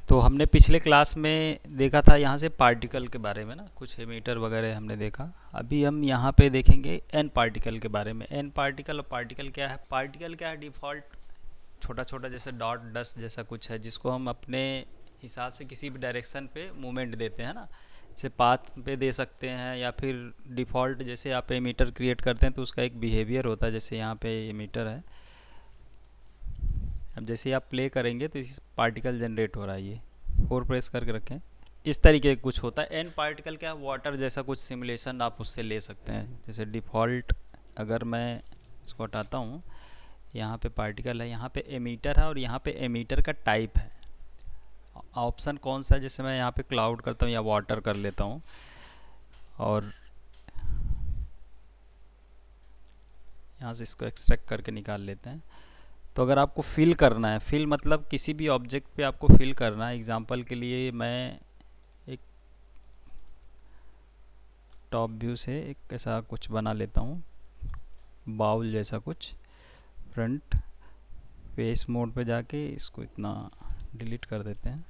तो हमने पिछले क्लास में देखा था यहाँ से पार्टिकल के बारे में ना, कुछ एमीटर वगैरह हमने देखा। अभी हम यहाँ पे देखेंगे एन पार्टिकल के बारे में। एन पार्टिकल और पार्टिकल क्या है? पार्टिकल क्या है? डिफ़ॉल्ट छोटा छोटा जैसे डॉट डस्ट जैसा कुछ है, जिसको हम अपने हिसाब से किसी भी डायरेक्शन पे मूवमेंट देते हैं ना। जैसे पाथ पे दे सकते हैं, या फिर डिफ़ॉल्ट जैसे आप एमीटर क्रिएट करते हैं तो उसका एक बिहेवियर होता है। जैसे यहाँ पे एमीटर है, अब जैसे आप प्ले करेंगे तो इस पार्टिकल जनरेट हो रहा है। ये 4 प्रेस करके रखें, इस तरीके का कुछ होता है। एन पार्टिकल क्या है? वाटर जैसा कुछ सिमुलेशन आप उससे ले सकते हैं। जैसे डिफ़ॉल्ट अगर मैं इसको हटाता हूँ, यहाँ पे पार्टिकल है, यहाँ पे एमीटर है, और यहाँ पे एमीटर का टाइप है। ऑप्शन कौन सा है? जैसे मैं यहाँ पे क्लाउड करता हूँ या वाटर कर लेता हूँ, और यहाँ से इसको एक्सट्रैक्ट करके निकाल लेते हैं। तो अगर आपको फिल करना है, फिल मतलब किसी भी ऑब्जेक्ट पे आपको फिल करना है। एग्जांपल के लिए मैं एक टॉप व्यू से एक ऐसा कुछ बना लेता हूँ, बाउल जैसा कुछ। फ्रंट फेस मोड पे जाके इसको इतना डिलीट कर देते हैं,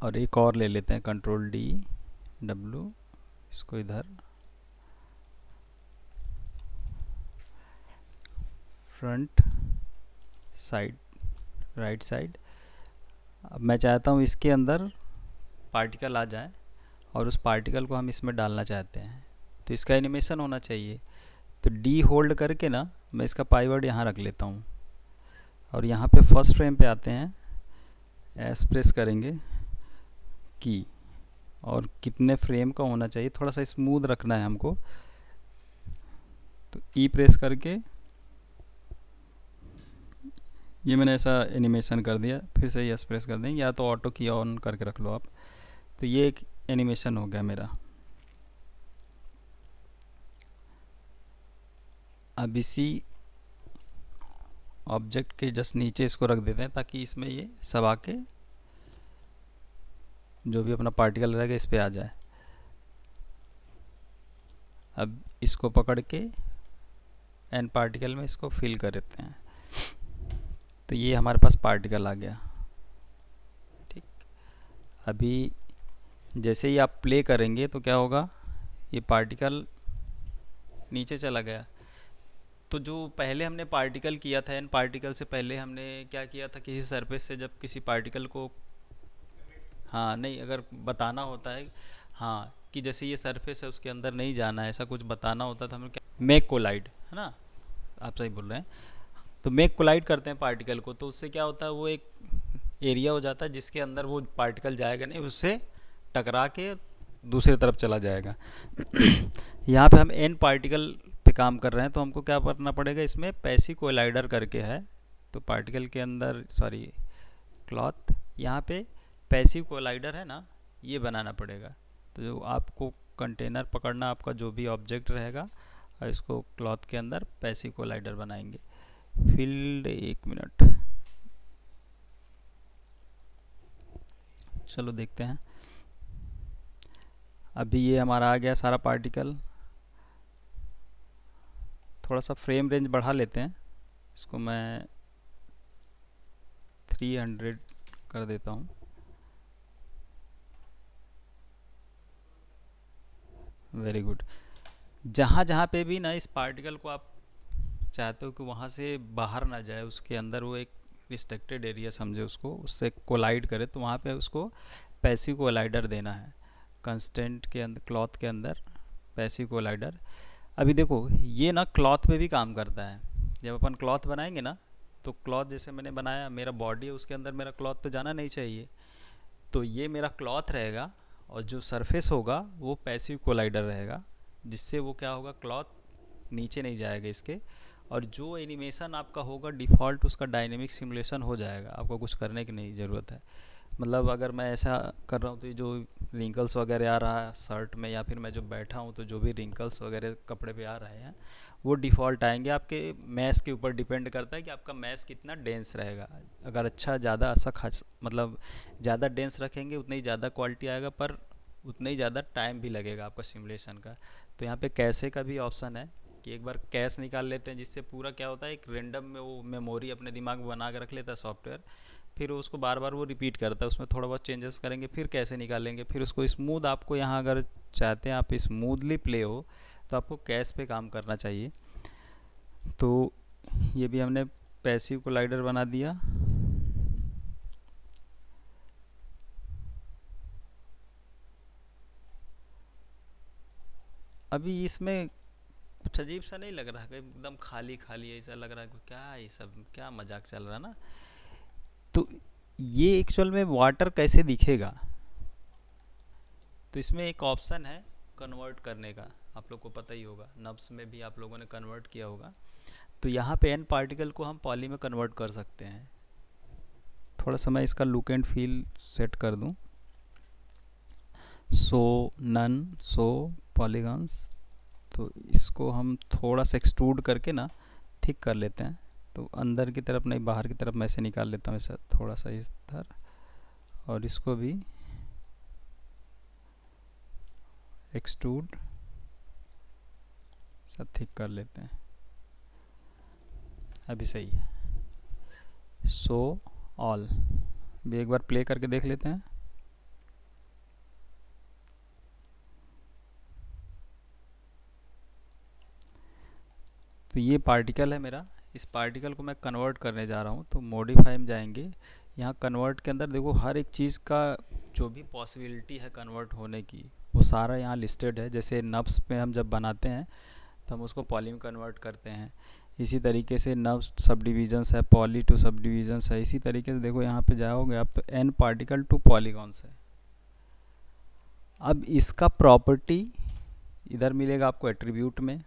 और एक और ले लेते हैं, कंट्रोल डी डब्लू, इसको इधर फ्रंट साइड, राइट साइड। अब मैं चाहता हूँ इसके अंदर पार्टिकल आ जाए, और उस पार्टिकल को हम इसमें डालना चाहते हैं, तो इसका एनिमेशन होना चाहिए। तो डी होल्ड करके ना मैं इसका पाईवर्ड यहाँ रख लेता हूँ, और यहाँ पे फर्स्ट फ्रेम पे आते हैं, एस प्रेस करेंगे की, और कितने फ्रेम का होना चाहिए, थोड़ा सा स्मूथ रखना है हमको, तो ई प्रेस करके ये मैंने ऐसा एनिमेशन कर दिया। फिर से यस प्रेस कर दें, या तो ऑटो की ऑन करके रख लो आप। तो ये एक एनिमेशन हो गया मेरा। अब इसी ऑब्जेक्ट के जस्ट नीचे इसको रख देते हैं, ताकि इसमें ये सब आके जो भी अपना पार्टिकल रहेगा इस पे आ जाए। अब इसको पकड़ के एन पार्टिकल में इसको फिल कर देते हैं, तो ये हमारे पास पार्टिकल आ गया। ठीक, अभी जैसे ही आप प्ले करेंगे तो क्या होगा, ये पार्टिकल नीचे चला गया। तो जो पहले हमने पार्टिकल किया था, एन पार्टिकल से पहले हमने क्या किया था, किसी सरफेस से जब किसी पार्टिकल को, हाँ नहीं, अगर बताना होता है, हाँ, कि जैसे ये सरफेस है उसके अंदर नहीं जाना है, ऐसा कुछ बताना होता था हमें, क्या मेक कोलाइड, है ना? आप सही बोल रहे हैं। तो मेक कोलाइड करते हैं पार्टिकल को, तो उससे क्या होता है, वो एक एरिया हो जाता है जिसके अंदर वो पार्टिकल जाएगा नहीं, उससे टकरा के दूसरी तरफ चला जाएगा। यहाँ पे हम एन पार्टिकल पे काम कर रहे हैं, तो हमको क्या करना पड़ेगा, इसमें पैसिव कोलाइडर करके है। तो पार्टिकल के अंदर, सॉरी, क्लॉथ, यहाँ पे पैसिव कोलाइडर है ना, ये बनाना पड़ेगा। तो जो आपको कंटेनर पकड़ना, आपका जो भी ऑब्जेक्ट रहेगा, और इसको क्लॉथ के अंदर पैसिव कोलाइडर बनाएंगे। फील्ड, 1 मिनट, चलो देखते हैं। अभी ये हमारा आ गया सारा पार्टिकल। थोड़ा सा फ्रेम रेंज बढ़ा लेते हैं, इसको मैं 300 कर देता हूँ। Very good. जहाँ जहाँ पे भी ना इस पार्टिकल को आप चाहते हो कि वहाँ से बाहर ना जाए, उसके अंदर वो एक रिस्ट्रिक्टेड एरिया समझे उसको, उससे कोलाइड करे, तो वहाँ पे उसको पैसिव कोलाइडर देना है। कंस्टेंट के अंदर, क्लॉथ के अंदर पैसिव कोलाइडर। अभी देखो ये ना क्लॉथ पे भी काम करता है। जब अपन क्लॉथ बनाएंगे ना, तो क्लॉथ जैसे मैंने बनाया, मेरा बॉडी है, उसके अंदर मेरा क्लॉथ तो जाना नहीं चाहिए, तो ये मेरा क्लॉथ रहेगा, और जो सरफेस होगा वो पैसिव कोलाइडर रहेगा, जिससे वो क्या होगा, क्लॉथ नीचे नहीं जाएगा इसके, और जो एनिमेशन आपका होगा डिफ़ॉल्ट उसका डायनेमिक सिमुलेशन हो जाएगा, आपको कुछ करने की नहीं ज़रूरत है। मतलब अगर मैं ऐसा कर रहा हूँ तो ये जो रिंकल्स वगैरह आ रहा है शर्ट में, या फिर मैं जो बैठा हूँ तो जो भी रिंकल्स वगैरह कपड़े पे आ रहे हैं, वो डिफ़ॉल्ट आएंगे। आपके मैश के ऊपर डिपेंड करता है कि आपका मैश कितना डेंस रहेगा। अगर अच्छा ज़्यादा ऐसा खास, मतलब ज़्यादा डेंस रखेंगे उतनी ही ज़्यादा क्वालिटी आएगा, पर उतना ही ज़्यादा टाइम भी लगेगा आपका सिमुलेशन का। तो यहाँ पे कैसे का भी ऑप्शन है कि एक बार कैश निकाल लेते हैं, जिससे पूरा क्या होता है, एक रेंडम में वो मेमोरी अपने दिमाग में बना के रख लेता है सॉफ्टवेयर। फिर उसको बार बार वो रिपीट करता है, उसमें थोड़ा बहुत चेंजेस करेंगे, फिर कैसे निकालेंगे, फिर उसको स्मूथ, आपको यहाँ अगर चाहते हैं आप स्मूथली प्ले हो तो आपको कैश पे काम करना चाहिए। तो ये भी हमने पैसिव कोलाइडर बना दिया। अभी इसमें कुछ अजीब सा नहीं लग रहा, एकदम खाली खाली ऐसा लग रहा है, क्या ये सब क्या मजाक चल रहा है ना। तो ये एक्चुअल में वाटर कैसे दिखेगा, तो इसमें एक ऑप्शन है कन्वर्ट करने का, आप लोग को पता ही होगा, नब्स में भी आप लोगों ने कन्वर्ट किया होगा। तो यहाँ पे एन पार्टिकल को हम पॉली में कन्वर्ट कर सकते हैं। थोड़ा सा मैं इसका लुक एंड फील सेट कर दूँ, सो नन सो पॉलीगॉन्स, तो इसको हम थोड़ा सा एक्सट्रूड करके ना थिक कर लेते हैं। तो अंदर की तरफ नहीं, बाहर की तरफ मैं ऐसे निकाल लेता हूँ, ऐसा थोड़ा सा इस तरह, और इसको भी एक्सट्रूड सब थिक कर लेते हैं। अभी सही है। सो ऑल भी एक बार प्ले करके देख लेते हैं। तो ये पार्टिकल है मेरा, इस पार्टिकल को मैं कन्वर्ट करने जा रहा हूँ। तो मॉडिफाई में जाएंगे, यहाँ कन्वर्ट के अंदर देखो हर एक चीज़ का जो भी पॉसिबिलिटी है कन्वर्ट होने की वो सारा यहाँ लिस्टेड है। जैसे नब्स पे हम जब बनाते हैं तो हम उसको पॉली में कन्वर्ट करते हैं, इसी तरीके से नब्स सब डिविजन्स है, पॉली टू सब डिविजन्स है। इसी तरीके से देखो यहाँ पे जाओगे आप तो एन पार्टिकल टू पॉलीगॉन्स है। अब इसका प्रॉपर्टी इधर मिलेगा आपको एट्रीब्यूट में,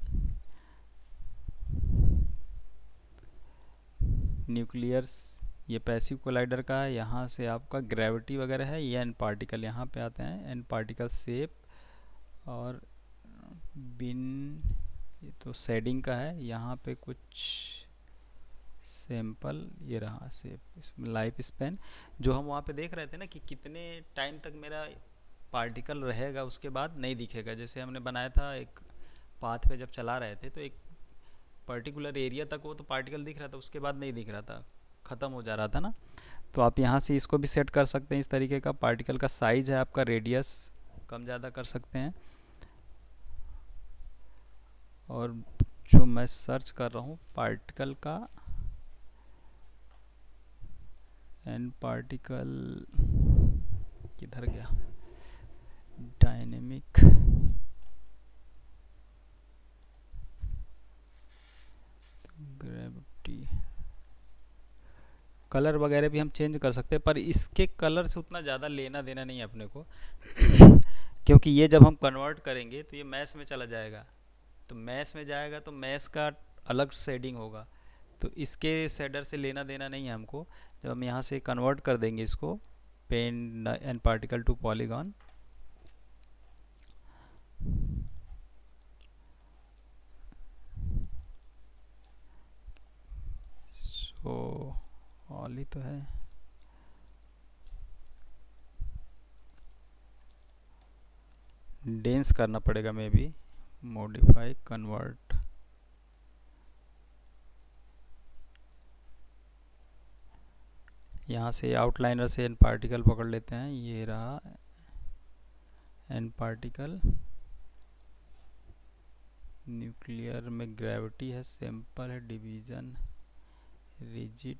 न्यूक्लियर्स ये पैसिव कोलाइडर का है, यहाँ से आपका ग्रेविटी वगैरह है, ये एन पार्टिकल यहाँ पे आते हैं, एन पार्टिकल शेप और बिन, ये तो शेडिंग का है, यहाँ पे कुछ सैंपल ये रहा शेप, इसमें लाइफ स्पैन जो हम वहाँ पे देख रहे थे ना कि कितने टाइम तक मेरा पार्टिकल रहेगा उसके बाद नहीं दिखेगा। जैसे हमने बनाया था एक पाथ पे जब चला रहे थे तो एक पर्टिकुलर एरिया तक वो तो पार्टिकल दिख रहा था, उसके बाद नहीं दिख रहा था, ख़त्म हो जा रहा था ना। तो आप यहाँ से इसको भी सेट कर सकते हैं इस तरीके का। पार्टिकल का साइज़ है आपका, रेडियस कम ज़्यादा कर सकते हैं। और जो मैं सर्च कर रहा हूँ पार्टिकल का एन पार्टिकल किधर गया, डायनेमिक ग्रेविटी, कलर वगैरह भी हम चेंज कर सकते हैं, पर इसके कलर से उतना ज़्यादा लेना देना नहीं है अपने को क्योंकि ये जब हम कन्वर्ट करेंगे तो ये मैश में चला जाएगा, तो मैश में जाएगा तो मैश का अलग शेडिंग होगा, तो इसके शेडर से लेना देना नहीं है हमको। जब हम यहाँ से कन्वर्ट कर देंगे इसको pen and particle to polygon, so all ही तो है, डेंस करना पड़ेगा मे बी, मॉडिफाई कन्वर्ट, यहाँ से आउटलाइनर से एन पार्टिकल पकड़ लेते हैं, ये रहा एन पार्टिकल, न्यूक्लियर में ग्रेविटी है, सैंपल है, डिवीज़न, रिजिड,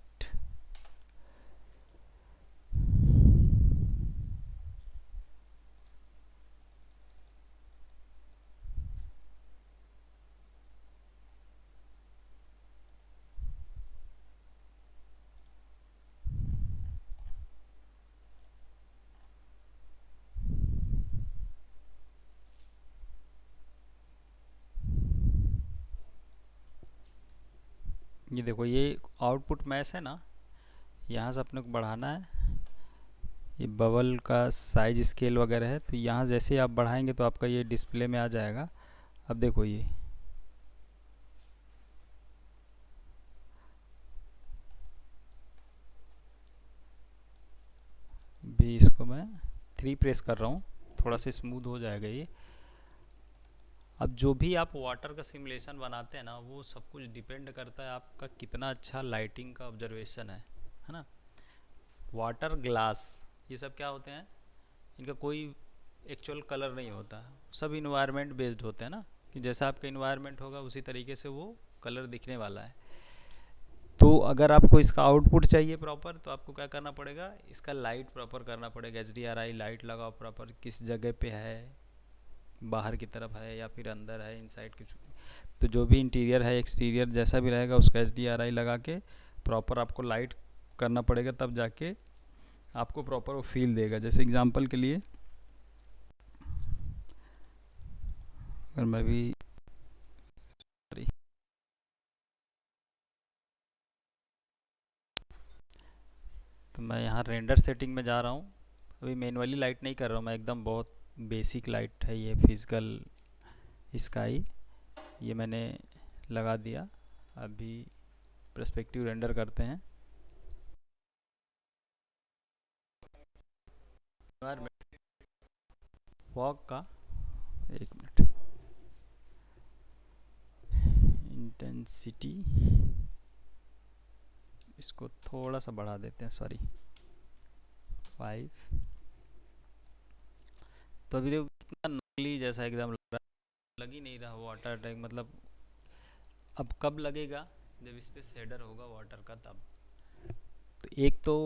ये देखो ये आउटपुट मैश है ना, यहाँ से अपने को बढ़ाना है, ये बबल का साइज स्केल वगैरह है, तो यहाँ जैसे ही आप बढ़ाएंगे तो आपका ये डिस्प्ले में आ जाएगा। अब देखो ये भी, इसको मैं 3 प्रेस कर रहा हूँ, थोड़ा सा स्मूथ हो जाएगा ये। अब जो भी आप वाटर का सिमुलेशन बनाते हैं ना वो सब कुछ डिपेंड करता है आपका कितना अच्छा लाइटिंग का ऑब्जर्वेशन है ना। वाटर, ग्लास, ये सब क्या होते हैं, इनका कोई एक्चुअल कलर नहीं होता, सब इन्वायरमेंट बेस्ड होते हैं ना, कि जैसा आपका इन्वायरमेंट होगा उसी तरीके से वो कलर दिखने वाला है। तो अगर आपको इसका आउटपुट चाहिए प्रॉपर, तो आपको क्या करना पड़ेगा, इसका लाइट प्रॉपर करना पड़ेगा, HDRI लाइट लगाओ प्रॉपर, किस जगह पे है, बाहर की तरफ है या फिर अंदर है, इनसाइड की, तो जो भी इंटीरियर है एक्सटीरियर जैसा भी रहेगा उसका HDRI लगा के प्रॉपर आपको लाइट करना पड़ेगा, तब जाके आपको प्रॉपर वो फील देगा। जैसे एग्जांपल के लिए अगर मैं भी तो मैं यहाँ रेंडर सेटिंग में जा रहा हूँ, अभी मैनुअली लाइट नहीं कर रहा हूँ मैं, एकदम बहुत बेसिक लाइट है ये, फिजिकल स्काई, ये मैंने लगा दिया। अभी पर्सपेक्टिव रेंडर करते हैं। फॉग का 1 मिनट, इंटेंसिटी इसको थोड़ा सा बढ़ा देते हैं, सॉरी 5। तो अभी देखो कितना नकली जैसा एकदम लग रहा है, लग ही नहीं रहा वाटर टैग, मतलब अब कब लगेगा, जब इस पर शेडर होगा वाटर का तब। तो एक तो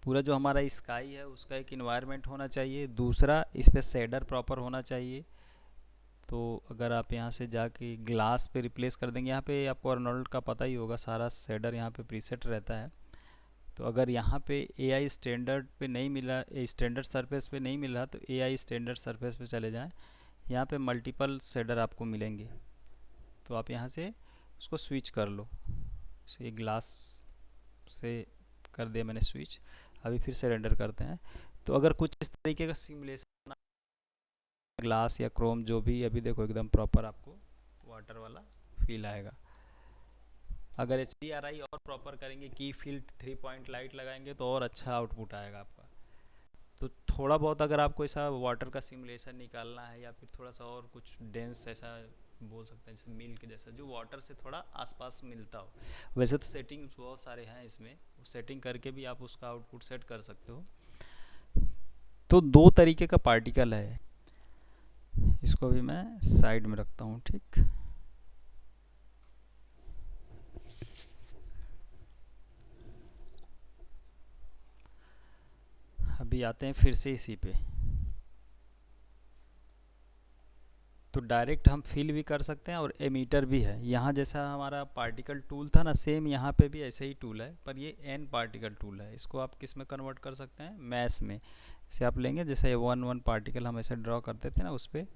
पूरा जो हमारा स्काई है उसका एक इन्वायरमेंट होना चाहिए, दूसरा इस पर शेडर प्रॉपर होना चाहिए। तो अगर आप यहाँ से जाके ग्लास पे रिप्लेस कर देंगे, यहाँ पे आपको अर्नोल्ड का पता ही होगा, सारा शेडर यहाँ पे प्रीसेट रहता है। तो अगर यहाँ पे AI स्टैंडर्ड पे नहीं मिला, स्टैंडर्ड सरफेस पे नहीं मिला, तो AI स्टैंडर्ड सरफेस पे चले जाएं, यहाँ पे मल्टीपल शेडर आपको मिलेंगे, तो आप यहाँ से उसको स्विच कर लो। ये ग्लास से कर दिया मैंने स्विच, अभी फिर से रेंडर करते हैं। तो अगर कुछ इस तरीके का सिमुलेशन ग्लास या क्रोम जो भी, अभी देखो एकदम प्रॉपर आपको वाटर वाला फील आएगा। अगर HDRI और प्रॉपर करेंगे, की फील्ड 3 पॉइंट लाइट लगाएंगे तो और अच्छा आउटपुट आएगा आपका। तो थोड़ा बहुत अगर आपको ऐसा वाटर का सिमुलेशन निकालना है, या फिर थोड़ा सा और कुछ डेंस ऐसा बोल सकते हैं, जैसे मिल्क जैसा जो वाटर से थोड़ा आसपास मिलता हो, वैसे तो सेटिंग बहुत सारे हैं इसमें, सेटिंग करके भी आप उसका आउटपुट सेट कर सकते हो। तो 2 तरीके का पार्टिकल है, इसको भी मैं साइड में रखता हूँ, ठीक। अभी आते हैं फिर से इसी पे। तो डायरेक्ट हम फिल भी कर सकते हैं और एमीटर भी है यहाँ, जैसा हमारा पार्टिकल टूल था ना, सेम यहाँ पे भी ऐसे ही टूल है, पर ये एन पार्टिकल टूल है। इसको आप किस में कन्वर्ट कर सकते हैं, मैश में। इसे आप लेंगे, जैसे 1 पार्टिकल हम ऐसे ड्रॉ करते थे ना, उस पर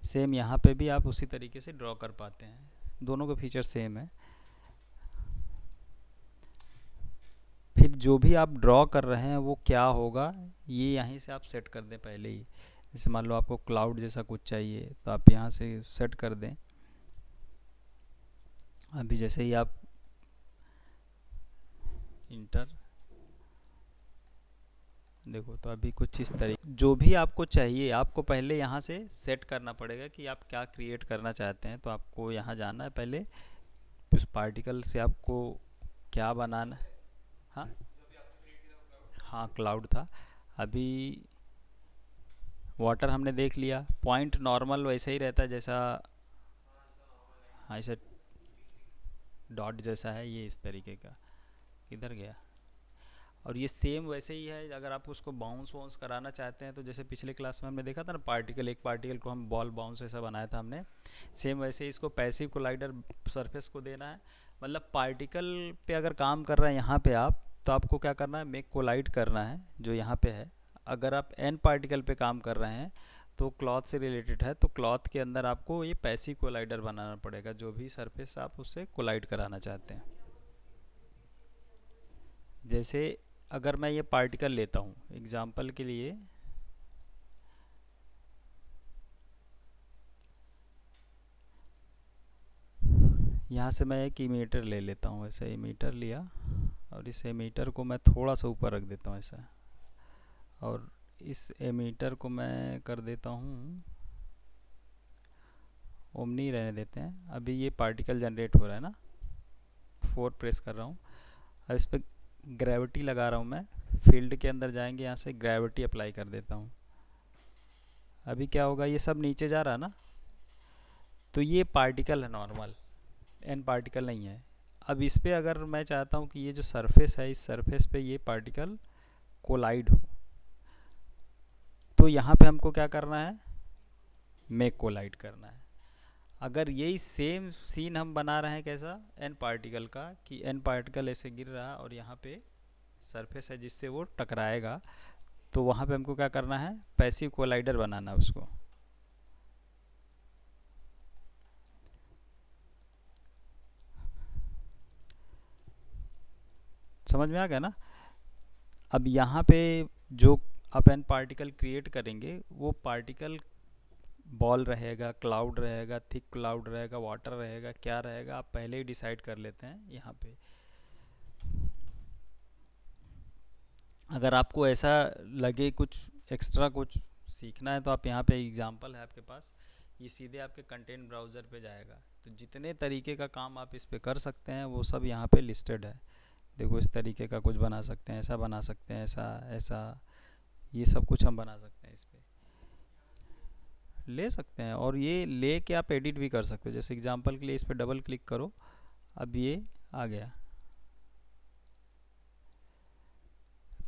सेम यहाँ पे भी आप उसी तरीके से ड्रॉ कर पाते हैं, दोनों के फीचर सेम है। फिर जो भी आप ड्रॉ कर रहे हैं वो क्या होगा, ये यहीं से आप सेट कर दें पहले ही। जैसे मान लो आपको क्लाउड जैसा कुछ चाहिए, तो आप यहाँ से सेट कर दें। अभी जैसे ही आप इंटर देखो, तो अभी कुछ इस तरीके, जो भी आपको चाहिए आपको पहले यहाँ से सेट करना पड़ेगा कि आप क्या क्रिएट करना चाहते हैं। तो आपको यहाँ जाना है पहले, उस पार्टिकल से आपको क्या बनाना है। हाँ हाँ, क्लाउड था। अभी वाटर हमने देख लिया, पॉइंट नॉर्मल वैसे ही रहता है जैसा, हाँ ऐसे डॉट जैसा है ये, इस तरीके का। किधर गया, और ये सेम वैसे ही है। अगर आप उसको बाउंस वाउंस कराना चाहते हैं, तो जैसे पिछले क्लास में हमने देखा था ना, पार्टिकल, एक पार्टिकल को हम बॉल बाउंस ऐसा बनाया था हमने, सेम वैसे ही इसको पैसिव कोलाइडर सरफेस को देना है। मतलब पार्टिकल पे अगर काम कर रहे हैं यहाँ पे आप, तो आपको क्या करना है, मेक कोलाइड करना है जो यहाँ पे है। अगर आप एन पार्टिकल पे काम कर रहे हैं तो क्लॉथ से रिलेटेड है, तो क्लॉथ के अंदर आपको ये पैसिव कोलाइडर बनाना पड़ेगा, जो भी सरफेस आप उससे कोलाइड कराना चाहते हैं। जैसे अगर मैं ये पार्टिकल लेता हूँ एग्जाम्पल के लिए, यहाँ से मैं एक इमीटर ले लेता हूँ, ऐसे इमीटर लिया, और इस एमीटर को मैं थोड़ा सा ऊपर रख देता हूँ ऐसा, और इस एमीटर को मैं कर देता हूँ ओमनी रहने देते हैं। अभी ये पार्टिकल जनरेट हो रहा है ना, 4 प्रेस कर रहा हूँ। अब इस पर ग्रेविटी लगा रहा हूँ मैं फील्ड के अंदर जाएंगे, यहाँ से ग्रेविटी अप्लाई कर देता हूँ। अभी क्या होगा, ये सब नीचे जा रहा है ना, तो ये पार्टिकल है नॉर्मल, एन पार्टिकल नहीं है। अब इस पे अगर मैं चाहता हूँ कि ये जो सरफेस है, इस सरफेस पे ये पार्टिकल कोलाइड हो, तो यहाँ पे हमको क्या करना है, मेक कोलाइड करना है। अगर यही सेम सीन हम बना रहे हैं कैसा, एन पार्टिकल का, कि एन पार्टिकल ऐसे गिर रहा है और यहाँ पे सरफेस है जिससे वो टकराएगा, तो वहाँ पे हमको क्या करना है, पैसिव कोलाइडर बनाना है उसको। समझ में आ गया ना। अब यहाँ पे जो आप एन पार्टिकल क्रिएट करेंगे, वो पार्टिकल बॉल रहेगा, क्लाउड रहेगा, थिक क्लाउड रहेगा, वाटर रहेगा, क्या रहेगा आप पहले ही डिसाइड कर लेते हैं यहाँ पे। अगर आपको ऐसा लगे कुछ एक्स्ट्रा कुछ सीखना है, तो आप यहाँ पे एग्जांपल है आपके पास, ये सीधे आपके कंटेंट ब्राउज़र पे जाएगा, तो जितने तरीके का काम आप इस पे कर सकते हैं वो सब यहाँ पे लिस्टेड है। देखो इस तरीके का कुछ बना सकते हैं, ऐसा बना सकते हैं, ऐसा ऐसा, ये सब कुछ हम बना सकते हैं, इस पे ले सकते हैं। और ये ले के आप एडिट भी कर सकते हो। जैसे एग्जांपल के लिए इस पर डबल क्लिक करो, अब ये आ गया।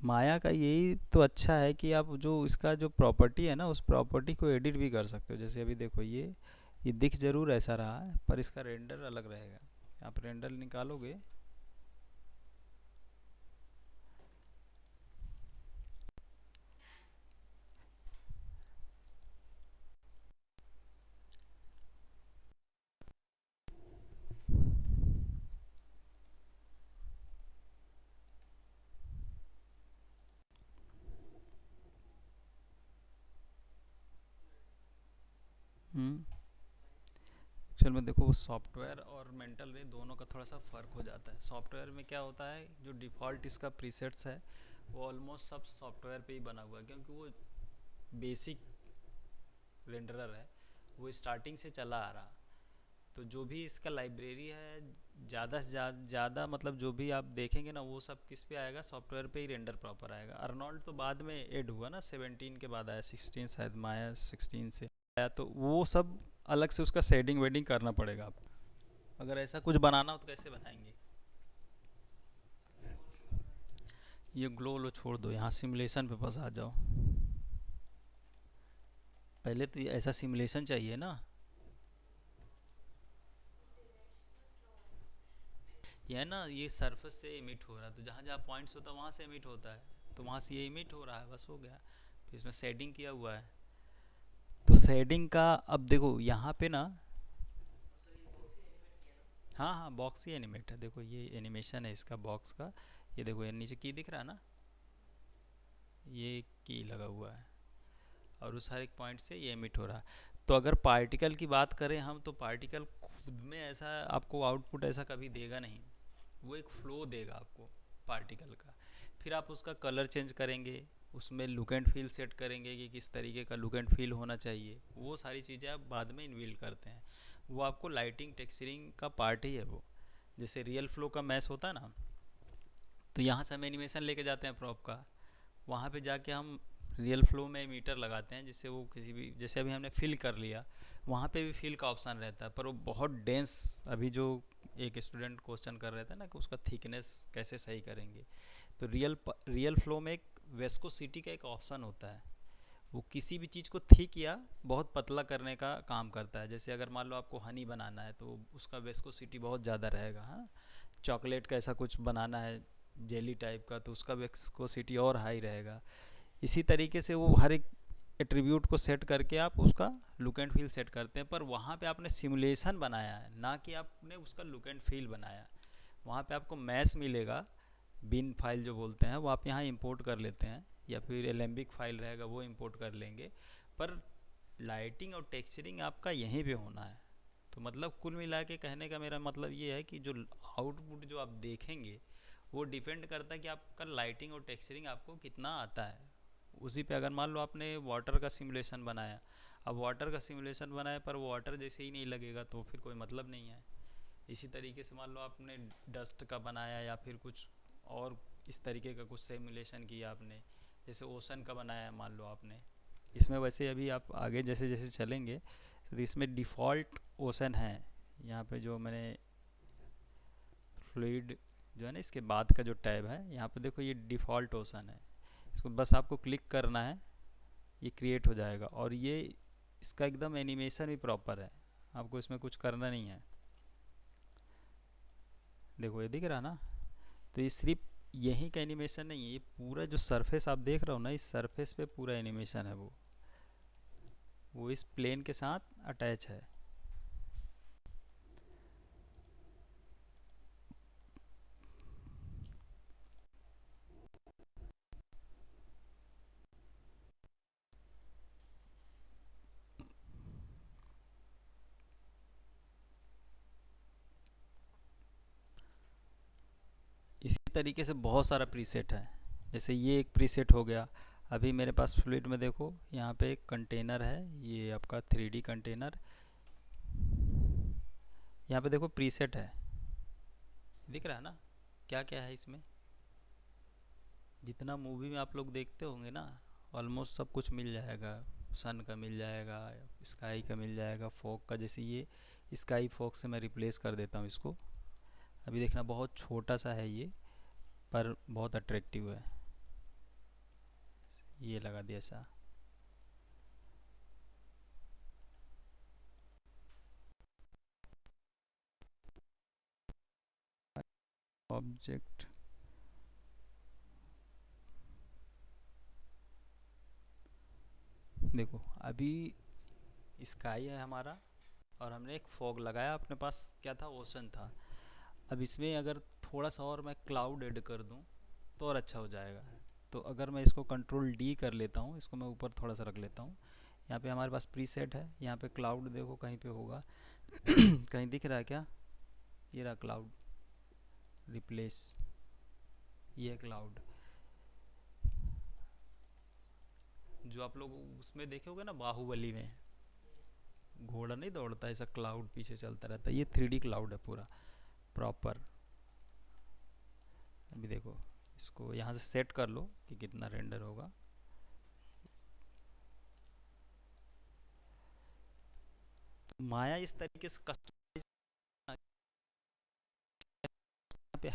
माया का यही तो अच्छा है कि आप जो इसका जो प्रॉपर्टी है ना, उस प्रॉपर्टी को एडिट भी कर सकते हो। जैसे अभी देखो ये दिख जरूर ऐसा रहा है, पर इसका रेंडर अलग रहेगा। आप रेंडर निकालोगे, एक्चुअल में देखो सॉफ्टवेयर और मेंटल रे दोनों का थोड़ा सा फ़र्क हो जाता है। सॉफ्टवेयर में क्या होता है, जो डिफ़ॉल्ट इसका प्रीसेट्स है वो ऑलमोस्ट सब सॉफ्टवेयर पे ही बना हुआ है, क्योंकि वो बेसिक रेंडरर है, वो स्टार्टिंग से चला आ रहा। तो जो भी इसका लाइब्रेरी है, ज़्यादा से ज़्यादा मतलब जो भी आप देखेंगे ना, वो सब किस पे आएगा, सॉफ्टवेयर पे ही रेंडर प्रॉपर आएगा। अर्नोल्ड तो बाद में ऐड हुआ ना, 17 के बाद आया, 16 शायद, माया 16 से आया, तो वो सब अलग से उसका शेडिंग वेडिंग करना पड़ेगा आपको। अगर ऐसा कुछ बनाना हो तो कैसे बनाएंगे। ये ग्लो लो छोड़ दो, यहाँ सिमुलेशन पे बस आ जाओ। पहले तो ऐसा सिमुलेशन चाहिए ना। ये है ना, ये सरफेस से इमिट हो रहा है, तो जहाँ जहाँ पॉइंट्स होता है वहाँ से इमिट होता है, तो वहाँ से ये इमिट हो रहा है, बस हो गया। फिर इसमें शेडिंग किया हुआ है, तो शेडिंग का अब देखो यहाँ पे ना, हाँ हाँ बॉक्स ही एनिमेट है। देखो ये एनिमेशन है इसका बॉक्स का, ये देखो ये नीचे की दिख रहा है ना, ये की लगा हुआ है और उस हर एक पॉइंट से ये एमिट हो रहा है। तो अगर पार्टिकल की बात करें हम, तो पार्टिकल खुद में ऐसा आपको आउटपुट ऐसा कभी देगा नहीं, वो एक फ्लो देगा आपको पार्टिकल का। फिर आप उसका कलर चेंज करेंगे, उसमें लुक एंड फील सेट करेंगे कि किस तरीके का लुक एंड फील होना चाहिए, वो सारी चीज़ें आप बाद में इनबिल्ड करते हैं। वो आपको लाइटिंग टेक्सचरिंग का पार्ट ही है वो। जैसे रियल फ्लो का मैच होता है ना, तो यहाँ से हम एनिमेशन लेके जाते हैं प्रॉप का, वहाँ पे जाके हम रियल फ्लो में मीटर लगाते हैं, जिससे वो किसी भी, जैसे अभी हमने फिल कर लिया, वहाँ पे भी फिल का ऑप्शन रहता है, पर वो बहुत डेंस। अभी जो एक स्टूडेंट क्वेश्चन कर रहे थे ना कि उसका थिकनेस कैसे सही करेंगे, तो रियल फ्लो में एक वेस्कोसिटी का एक ऑप्शन होता है, वो किसी भी चीज़ को थिक या बहुत पतला करने का काम करता है। जैसे अगर मान लो आपको हनी बनाना है, तो उसका वेस्कोसिटी बहुत ज़्यादा रहेगा, हाँ। चॉकलेट का ऐसा कुछ बनाना है जेली टाइप का, तो उसका वेस्कोसिटी और हाई रहेगा। इसी तरीके से वो हर एक एट्रीब्यूट को सेट करके आप उसका लुक एंड फील सेट करते हैं, पर वहाँ पे आपने सिमुलेशन बनाया है, ना कि आपने उसका लुक एंड फील बनाया। वहाँ पे आपको मैश मिलेगा, बिन फाइल जो बोलते हैं, वो आप यहाँ इंपोर्ट कर लेते हैं, या फिर एलेम्बिक फाइल रहेगा वो इंपोर्ट कर लेंगे, पर लाइटिंग और टेक्सचरिंग आपका यहीं पे होना है। तो मतलब कुल मिला के कहने का मेरा मतलब ये है कि जो आउटपुट जो आप देखेंगे, वो डिपेंड करता है कि आपका लाइटिंग और टेक्सचरिंग आपको कितना आता है। उसी पे अगर मान लो आपने वाटर का सिमुलेशन बनाया, अब वाटर का सिमुलेशन बनाया पर वाटर जैसे ही नहीं लगेगा, तो फिर कोई मतलब नहीं है। इसी तरीके से मान लो आपने डस्ट का बनाया या फिर कुछ और इस तरीके का कुछ सिमुलेशन किया आपने, जैसे ओशन का बनाया है मान लो आपने। इसमें वैसे अभी आप आगे जैसे जैसे चलेंगे तो इसमें डिफ़ॉल्ट ओशन है। यहाँ पे जो मैंने फ्लूइड जो है ना, इसके बाद का जो टैब है यहाँ पे देखो, ये डिफ़ॉल्ट ओशन है। इसको बस आपको क्लिक करना है, ये क्रिएट हो जाएगा। और ये इसका एकदम एनिमेशन भी प्रॉपर है, आपको इसमें कुछ करना नहीं है। देखो ये दिख रहा ना, तो ये सिर्फ यही का एनिमेशन नहीं है, ये पूरा जो सरफेस आप देख रहे हो ना, इस सरफेस पे पूरा एनिमेशन है, वो इस प्लेन के साथ अटैच है। इसी तरीके से बहुत सारा प्रीसेट है। जैसे ये एक प्रीसेट हो गया। अभी मेरे पास फ्लूइड में देखो, यहाँ पे एक कंटेनर है, ये आपका 3D कंटेनर। यहाँ पे देखो प्रीसेट है, दिख रहा है ना क्या क्या है इसमें। जितना मूवी में आप लोग देखते होंगे ना, ऑलमोस्ट सब कुछ मिल जाएगा। सन का मिल जाएगा, स्काई का मिल जाएगा, फॉग का। जैसे ये स्काई फॉग से मैं रिप्लेस कर देता हूँ इसको। अभी देखना बहुत छोटा सा है ये, पर बहुत अट्रैक्टिव है। ये लगा दिया ऐसा। ऑब्जेक्ट, देखो अभी स्काई है हमारा, और हमने एक फॉग लगाया, अपने पास क्या था, ओशन था। अब इसमें अगर थोड़ा सा और मैं क्लाउड ऐड कर दूं तो और अच्छा हो जाएगा। तो अगर मैं इसको कंट्रोल डी कर लेता हूँ, इसको मैं ऊपर थोड़ा सा रख लेता हूँ। यहाँ पे हमारे पास प्रीसेट है, यहाँ पे क्लाउड देखो कहीं पे होगा कहीं दिख रहा है क्या, ये रहा क्लाउड, रिप्लेस, ये क्लाउड। जो आप लोग उसमें देखे होगे ना, बाहुबली में घोड़ा नहीं दौड़ता, ऐसा क्लाउड पीछे चलता रहता है, ये 3D क्लाउड है पूरा प्रॉपर। अभी देखो, इसको यहाँ से सेट कर लो कि कितना रेंडर होगा। तो माया इस तरीके से कस्टमाइज पे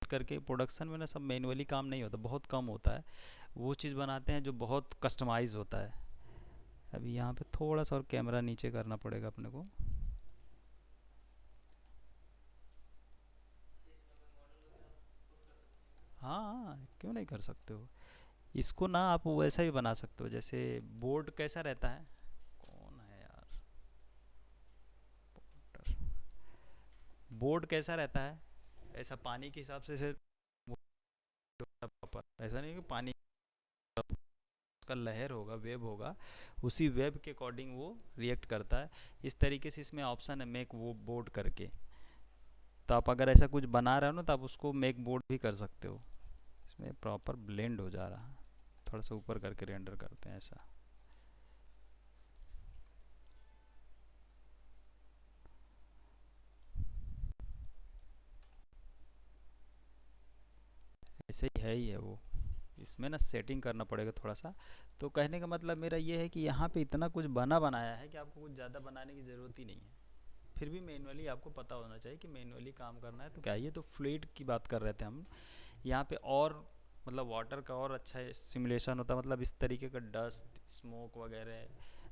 करके, प्रोडक्शन में ना सब मैनुअली काम नहीं होता, बहुत कम होता है। वो चीज़ बनाते हैं जो बहुत कस्टमाइज होता है। अभी यहाँ पे थोड़ा सा और कैमरा नीचे करना पड़ेगा अपने को। हाँ हाँ, क्यों नहीं कर सकते हो। इसको ना आप वैसा भी बना सकते हो, जैसे बोर्ड कैसा रहता है, कौन है यार, बोर्ड कैसा रहता है, ऐसा पानी के हिसाब से ऐसा नहीं कि पानी का लहर होगा, वेब होगा, उसी वेब के अकॉर्डिंग वो रिएक्ट करता है। इस तरीके से इसमें ऑप्शन है मेक वो बोर्ड करके। तो आप अगर ऐसा कुछ बना रहे हो ना, तो आप उसको मेक बोर्ड भी कर सकते हो। इसमें प्रॉपर ब्लेंड हो जा रहा है, थोड़ा सा ऊपर करके रेंडर करते हैं ऐसा। ऐसे ही है, ही है वो। इसमें ना सेटिंग करना पड़ेगा थोड़ा सा। तो कहने का मतलब मेरा ये है कि यहाँ पे इतना कुछ बना बनाया है कि आपको कुछ ज़्यादा बनाने की ज़रूरत ही नहीं है। फिर भी मैनुअली आपको पता होना चाहिए कि मैनुअली काम करना है। तो क्या, ये तो फ्लूइड की बात कर रहे थे हम। यहाँ पे और मतलब वाटर का और अच्छा सिमुलेशन होता है, मतलब इस तरीके का डस्ट स्मोक वगैरह,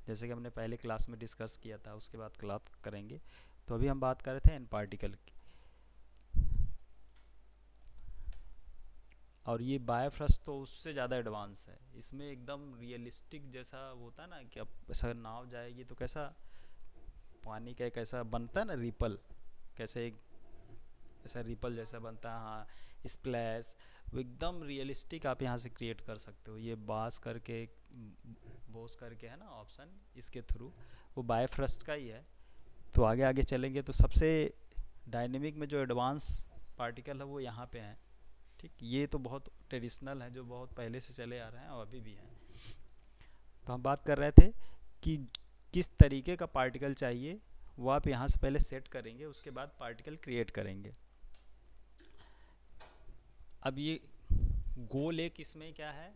जैसे कि हमने पहले क्लास में डिस्कस किया था, उसके बाद क्लास करेंगे। तो अभी हम बात कर रहे थे एन पार्टिकल की। और ये बायोफ्रस्ट तो उससे ज़्यादा एडवांस है। इसमें एकदम रियलिस्टिक जैसा होता है ना, कि अब ऐसा नाव जाएगी तो कैसा पानी का एक ऐसा बनता है ना रिपल, कैसे एक ऐसा रिपल जैसा बनता है, हाँ, स्प्लैश, वो एकदम रियलिस्टिक आप यहाँ से क्रिएट कर सकते हो। ये बास करके, बोस करके है ना ऑप्शन, इसके थ्रू वो बायोफ्रस्ट का ही है। तो आगे आगे चलेंगे तो सबसे डायनेमिक में जो एडवांस पार्टिकल है वो यहाँ पे हैं। ठीक, ये तो बहुत ट्रेडिशनल है, जो बहुत पहले से चले आ रहे हैं और अभी भी हैं। तो हम बात कर रहे थे कि किस तरीके का पार्टिकल चाहिए, वो आप यहाँ से पहले सेट करेंगे, उसके बाद पार्टिकल क्रिएट करेंगे। अब ये गोल एक इसमें क्या है,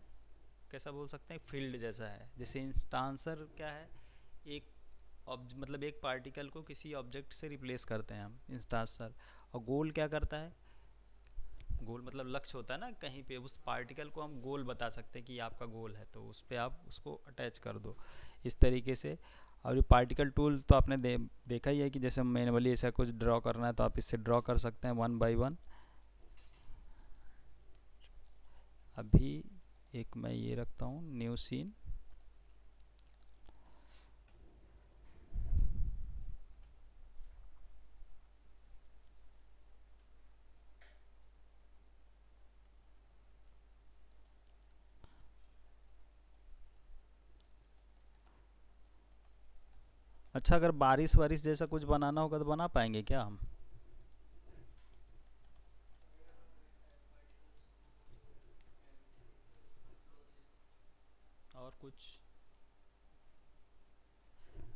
कैसा बोल सकते हैं, फील्ड जैसा है। जैसे इंस्टांसर क्या है, एक मतलब एक पार्टिकल को किसी ऑब्जेक्ट से रिप्लेस करते हैं हम, इंस्टांसर। और गोल क्या करता है, गोल मतलब लक्ष्य होता है ना, कहीं पे उस पार्टिकल को हम गोल बता सकते हैं कि आपका गोल है, तो उस पर आप उसको अटैच कर दो इस तरीके से। और ये पार्टिकल टूल तो आपने देखा ही है कि जैसे मैनुअली ऐसा कुछ ड्रॉ करना है तो आप इससे ड्रॉ कर सकते हैं 1 बाय 1। अभी एक मैं ये रखता हूँ न्यू सीन। अच्छा, अगर बारिश वारिश जैसा कुछ बनाना होगा तो बना पाएंगे क्या हम? और कुछ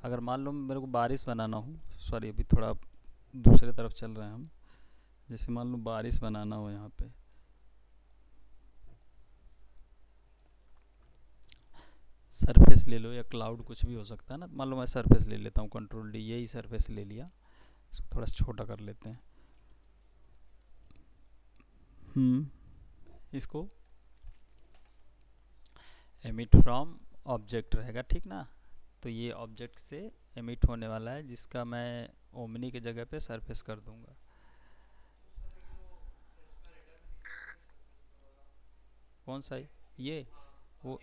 अगर मान लो मेरे को बारिश बनाना हो, सॉरी अभी थोड़ा दूसरे तरफ चल रहे हैं हम। जैसे मान लो बारिश बनाना हो यहाँ पे, सरफेस ले लो या क्लाउड कुछ भी हो सकता है ना। मान लो मैं सरफेस ले लेता हूँ, कंट्रोल डी, यही सरफेस ले लिया। इसको थोड़ा छोटा कर लेते हैं। इसको एमिट फ्रॉम ऑब्जेक्ट रहेगा, ठीक ना। तो ये ऑब्जेक्ट से एमिट होने वाला है, जिसका मैं ओमनी की जगह पे सरफेस कर दूंगा। कौन सा है? ये वो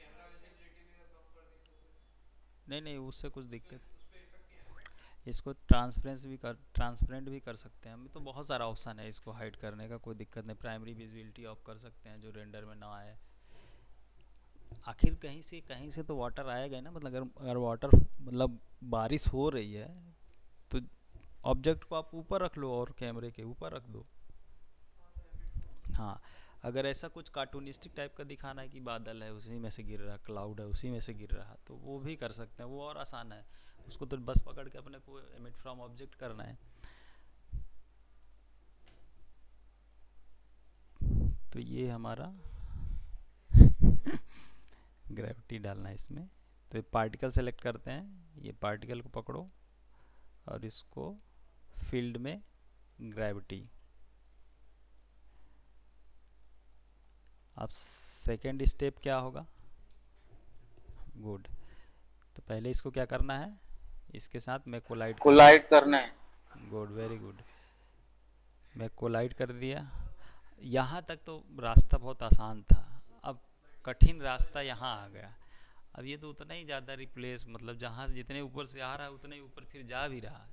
नहीं नहीं, उससे कुछ दिक्कत। इसको ट्रांसपेरेंट भी कर सकते हैं हम। तो बहुत सारा ऑप्शन है इसको हाइड करने का, कोई दिक्कत नहीं। प्राइमरी विजिबिलिटी ऑफ कर सकते हैं जो रेंडर में ना आए। आखिर कहीं से तो वाटर आएगा ही ना। मतलब अगर वाटर मतलब बारिश हो रही है तो ऑब्जेक्ट को आप ऊपर रख लो और कैमरे के ऊपर रख दो। हाँ, अगर ऐसा कुछ कार्टूनिस्टिक टाइप का दिखाना है कि बादल है उसी में से गिर रहा, क्लाउड है उसी में से गिर रहा, तो वो भी कर सकते हैं, वो और आसान है। उसको तो बस पकड़ के अपने को एमिट फ्रॉम ऑब्जेक्ट करना है। तो ये हमारा ग्रेविटी डालना है इसमें। तो ये पार्टिकल सेलेक्ट करते हैं, ये पार्टिकल को पकड़ो और इसको फील्ड में ग्रेविटी। अब सेकेंड स्टेप क्या होगा? गुड। तो पहले इसको क्या करना है, इसके साथ में कोलाइड करना है। Good, very good. मैं कोलाइड कर दिया। यहाँ तक तो रास्ता बहुत आसान था। अब कठिन रास्ता यहाँ आ गया। अब ये तो उतना ही ज़्यादा रिप्लेस, मतलब जहाँ से जितने ऊपर से आ रहा है उतने ही ऊपर फिर जा भी रहा है।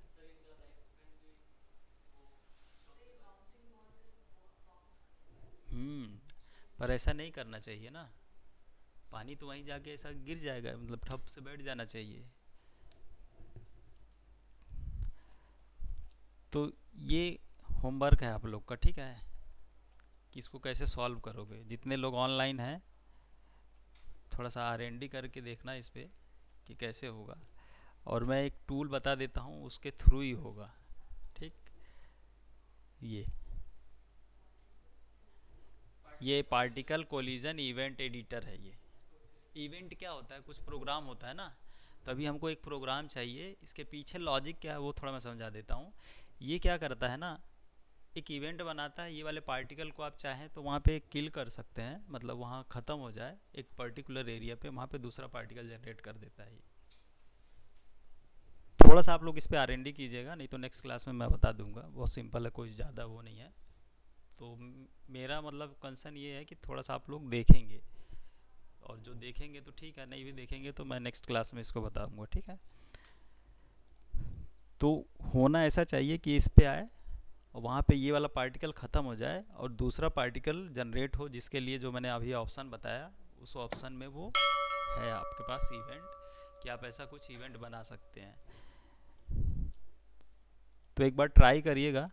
पर ऐसा नहीं करना चाहिए ना। पानी तो वहीं जाके ऐसा गिर जाएगा, मतलब ठप से बैठ जाना चाहिए। तो ये होमवर्क है आप लोग का, ठीक है, कि इसको कैसे सॉल्व करोगे। जितने लोग ऑनलाइन हैं थोड़ा सा R&D करके देखना इस पर कि कैसे होगा। और मैं एक टूल बता देता हूँ, उसके थ्रू ही होगा, ठीक। ये पार्टिकल कोलिजन इवेंट एडिटर है। ये इवेंट क्या होता है, कुछ प्रोग्राम होता है ना, तभी हमको एक प्रोग्राम चाहिए। इसके पीछे लॉजिक क्या है वो थोड़ा मैं समझा देता हूँ। ये क्या करता है ना, एक इवेंट बनाता है। ये वाले पार्टिकल को आप चाहें तो वहाँ पे किल कर सकते हैं, मतलब वहाँ ख़त्म हो जाए एक पर्टिकुलर एरिया पे, वहाँ पे दूसरा पार्टिकल जनरेट कर देता है ये। थोड़ा सा आप लोग इस पर R&D कीजिएगा, नहीं तो नेक्स्ट क्लास में मैं बता दूंगा। बहुत सिंपल है, कोई ज़्यादा वो नहीं है। तो मेरा मतलब कंसर्न ये है कि थोड़ा सा आप लोग देखेंगे, और जो देखेंगे तो ठीक है, नहीं भी देखेंगे तो मैं नेक्स्ट क्लास में इसको बताऊंगा, ठीक है। तो होना ऐसा चाहिए कि इस पे आए और वहाँ पे ये वाला पार्टिकल ख़त्म हो जाए और दूसरा पार्टिकल जनरेट हो, जिसके लिए जो मैंने अभी ऑप्शन बताया उस ऑप्शन में वो है आपके पास इवेंट, कि आप ऐसा कुछ इवेंट बना सकते हैं। तो एक बार ट्राई करिएगा।